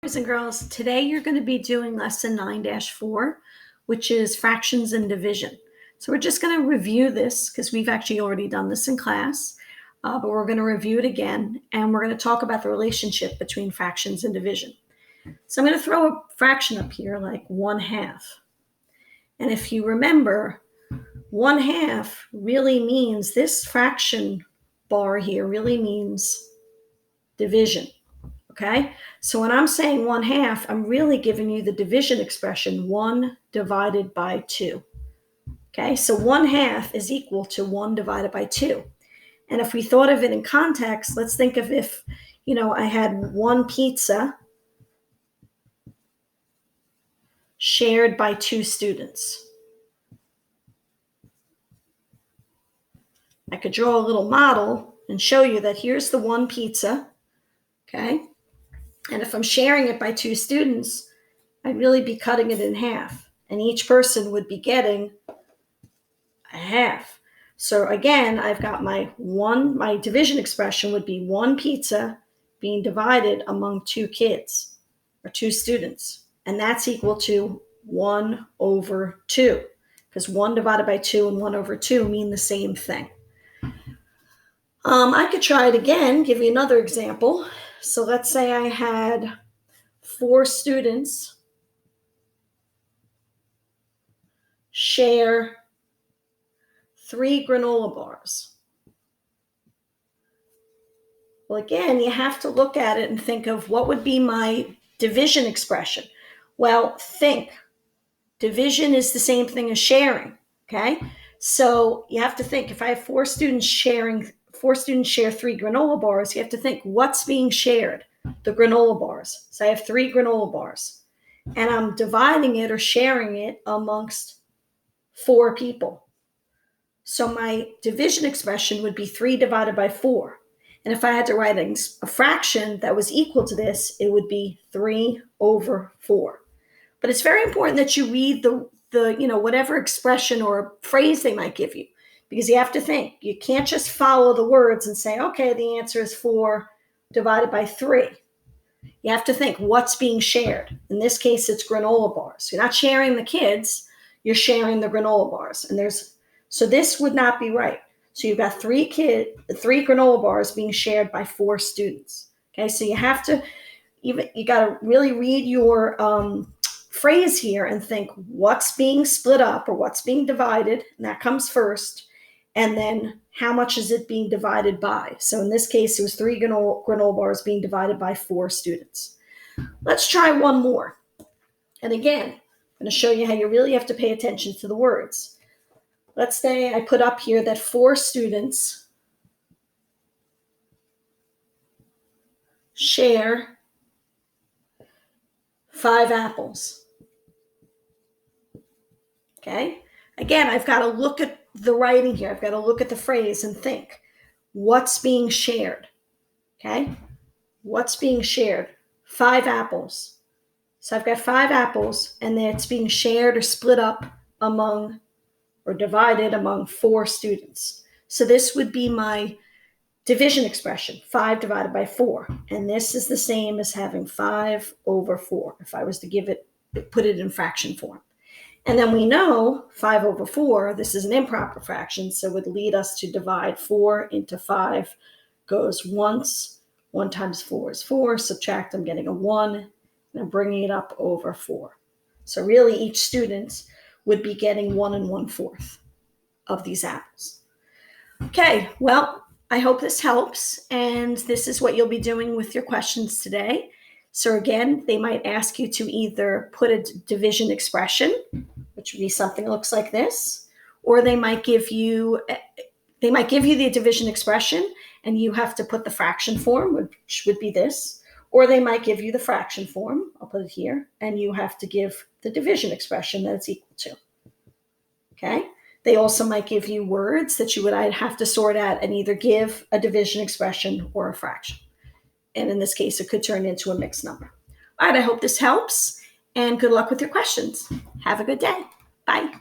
Boys and girls, today you're going to be doing lesson 9-4, which is fractions and division. So we're just going to review this because we've actually already done this in class, but we're going to review it again, and we're going to talk about the relationship between fractions and division. So I'm going to throw a fraction up here like 1/2. And if you remember, 1/2 really means, this fraction bar here really means division. Okay, so when I'm saying 1/2, I'm really giving you the division expression 1 divided by 2. Okay, so 1/2 is equal to 1 divided by 2. And if we thought of it in context, let's think of if, I had one pizza shared by 2 students. I could draw a little model and show you that here's the one pizza, okay? And if I'm sharing it by 2 students, I'd really be cutting it in half, and each person would be getting a half. So again, I've got my division expression would be 1 pizza being divided among 2 kids or 2 students. And that's equal to 1/2, because 1 divided by 2 and 1/2 mean the same thing. I could try it again, give you another example. So let's say I had 4 students share 3 granola bars. Well, again, you have to look at it and think of what would be my division expression. Well, think. Division is the same thing as sharing, okay? So you have to think, if I have 4 students share 3 granola bars, you have to think, what's being shared? The granola bars. So I have 3 granola bars, and I'm dividing it or sharing it amongst 4 people. So my division expression would be 3 divided by 4. And if I had to write a fraction that was equal to this, it would be 3/4. But it's very important that you read the whatever expression or phrase they might give you, because you have to think. You can't just follow the words and say, okay, the answer is 4 divided by 3. You have to think, what's being shared? In this case, it's granola bars. You're not sharing the kids, you're sharing the granola bars. So this would not be right. So you've got 3 granola bars being shared by 4 students. Okay, so you got to really read your phrase here and think, what's being split up or what's being divided, and that comes first, and then how much is it being divided by? So in this case, it was 3 granola bars being divided by 4 students. Let's try one more. And again, I'm going to show you how you really have to pay attention to the words. Let's say I put up here that 4 students share 5 apples. Okay? Again, I've got to look at the writing here. I've got to look at the phrase and think, what's being shared? Okay? What's being shared? 5 apples. So I've got 5 apples, and then it's being shared or split up among or divided among 4 students. So this would be my division expression, 5 divided by 4. And this is the same as having 5/4 if I was to put it in fraction form. And then we know 5/4, this is an improper fraction, so it would lead us to divide 4 into 5. Goes once, 1 times 4 is 4, subtract, I'm getting a 1, and I'm bringing it up over 4. So really each student would be getting 1 1/4 of these apples. Okay, well, I hope this helps, and this is what you'll be doing with your questions today. So again, they might ask you to either put a division expression, which would be something that looks like this, or they might give you the division expression, and you have to put the fraction form, which would be this, or they might give you the fraction form, I'll put it here, and you have to give the division expression that it's equal to. Okay? They also might give you words that you would have to sort out and either give a division expression or a fraction. And in this case, it could turn into a mixed number. All right, I hope this helps, and good luck with your questions. Have a good day. Bye.